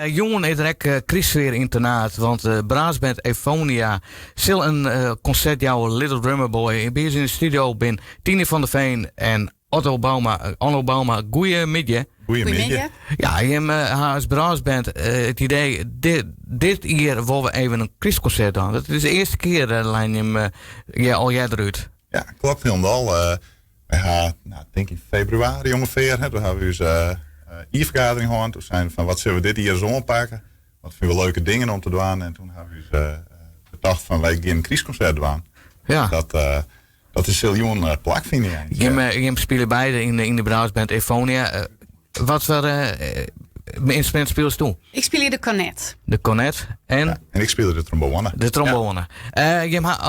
Jongen is direct Christweer internaat, want braasband Euphonia zal een concert jouw Little Drummer Boy. Bij ons in de studio ben Tine van der Veen en Otto Bauma. Goeiemiddag. Goeiemiddag. Ja, je hebt als braasband het idee, dit hier willen we even een Christconcert doen. Dat is de eerste keer dat je al jij eruit. Ja, klopt helemaal. We gaan, denk in februari ongeveer, hè, toen hebben we dus e-vergadering gehad. Toen zijn we van, wat zullen we dit hier zo oppakken? Wat vinden we leuke dingen om te doen? En toen hebben we dus bedacht van, wij gaan een Christconcert doen. Ja. Dat is heel jong plak, vind ik. Je spelen beide in de braasband Euphonia. Wat voor instrument speel je toe? Ik speel hier de cornet. De cornet en? Ja, en ik speel de trombone. De trombone. Ja. Je hebt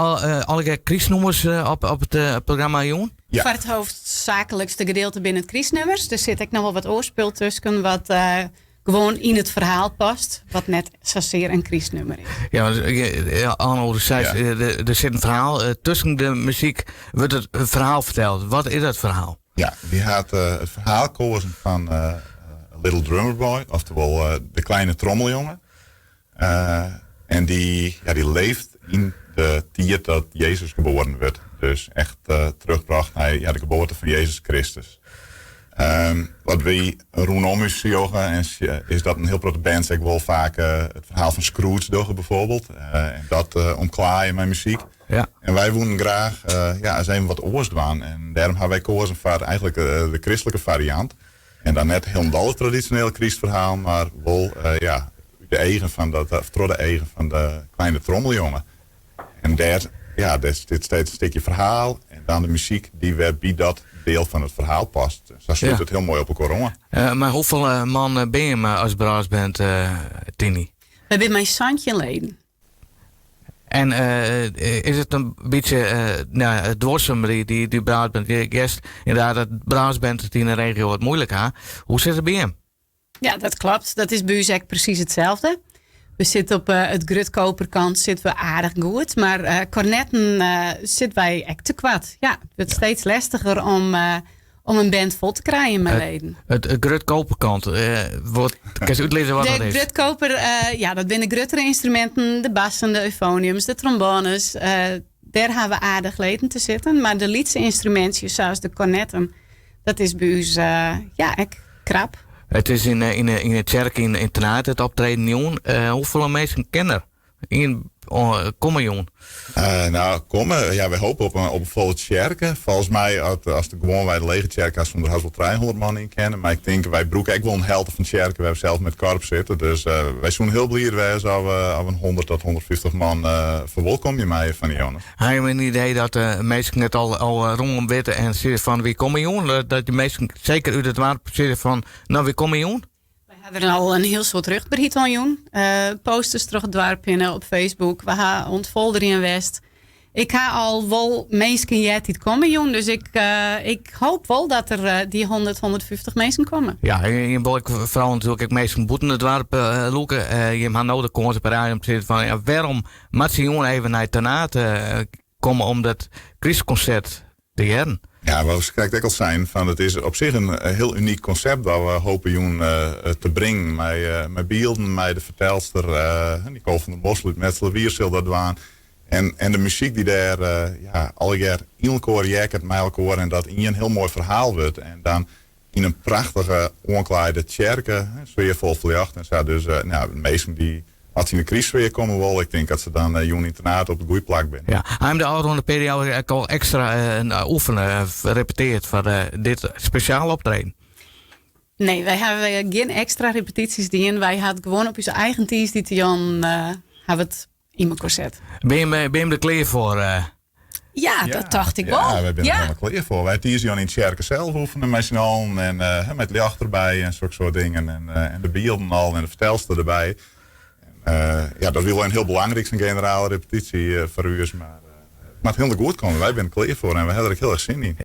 alle Christnummers op het programma, jongen? Ja. Voor het hoofdzakelijkste gedeelte binnen het Christnummers. Er zit ook nog wel wat oorspel tussen wat gewoon in het verhaal past. Wat net zozeer een Christnummer is. Ja, Arno zei, er zit een verhaal. Tussen de muziek wordt het verhaal verteld. Wat is dat verhaal? Ja, die had het verhaal gekozen van Little Drummer Boy. Oftewel de kleine trommeljongen. En die leeft in de tijd dat Jezus geboren werd. Dus echt terugbracht naar de geboorte van Jezus Christus. Wat we rondom ons zogen is dat een heel grote band zeg wel vaak het verhaal van Scrooge doen bijvoorbeeld. En dat omklaaien met muziek. Ja. En wij wilden graag eens even wat oors doen. En daarom hebben wij gekozen voor eigenlijk de christelijke variant. En dan net helemaal het traditionele Christverhaal, maar wel de eigen van de kleine trommeljongen. En daar zit steeds een stukje verhaal. En dan de muziek die weer bij dat deel van het verhaal past. Dus daar sluit het heel mooi op elkaar om. Maar hoeveel man ben je als braasband, Tini? We hebben mijn Santje leden. En is het een beetje het dwarsum die braasband? Inderdaad, dat braasband in de regio wat moeilijk ha. Hoe zit het bij hem? Ja, dat klopt. Dat is bij u eigenlijk precies hetzelfde. We zitten op het Grutkoperkant zitten we aardig goed. Maar cornetten zitten wij echt te kwad. Ja, het wordt steeds lastiger om een band vol te krijgen met leden. Het Grutkoperkant, kan je uitleggen wat dat is? De Grutkoper, dat zijn de gruttere instrumenten. De bassen, de euphoniums, de trombones. Daar hebben we aardig leden te zitten. Maar de liedse instrumentjes zoals de cornetten, dat is bij u echt krap. Het is in de kerk in Tenaat het optreden, jongen. Hoeveel mensen kennen er? Komen, jongen. We hopen op een volle kerk. Volgens mij, als de gewoon wij de lege kerk als van de wel 300 man in kennen. Maar ik denk, wij broeken ook wel een helft van de kerk. We hebben zelf met korp zitten. Dus wij zijn heel blij als we een 100 tot 150 man verwelkom je mij van die jongen. Heb je een idee dat mensen net al rondom weten en zeggen van wie komen, jongen? Dat de mensen zeker uit het waard zitten van, nou wie komen, jongen? We hebben al een heel soort rugberhiet aan jong. Posters terug het dorp in op Facebook. We gaan ontfolder in West. Ik ga al wel mensen die het komen, jong. Dus ik hoop wel dat er die 150 mensen komen. Ja, je wil vooral natuurlijk ook mensen boeten het dorp loeken. Je hebt nou de kansen per jaar om te zeggen van, waarom moet ze jongen even naar het Tenaat komen om dat Christconcert te hebben? Ja, wat kijkt ook al zijn van het is op zich een heel uniek concept dat we hopen te brengen met beelden, met de vertelster, Nicole van der Bos, met Wier zal dat doen. En de muziek die daar al jaar in elkaar jacket met elkaar en dat in een heel mooi verhaal wordt. En dan in een prachtige onklaarde kerken, sfeervol verjacht en zo. Dus de meesten die als in de crisis weer komen wel, ik denk dat ze dan jong internaat op de goede plek zijn. Ja, hij de oude periode al extra oefenen, repeteerd voor dit speciaal optreden. Nee, wij hebben geen extra repetities die wij hadden gewoon op onze eigen teams die Jan hebben het in mijn corset. Ben je er klaar voor? Ja, dat dacht ik wel. Ja, we zijn er helemaal klaar voor. Wij teasen Jan in het kerken zelf oefenen met z'n allen en met licht erbij en soort dingen en de beelden al en de vertelster erbij. Dat wil een heel belangrijk, een generale repetitie voor u is, maar het moet heel goed komen. Wij zijn er klaar voor en we hebben er heel erg zin in.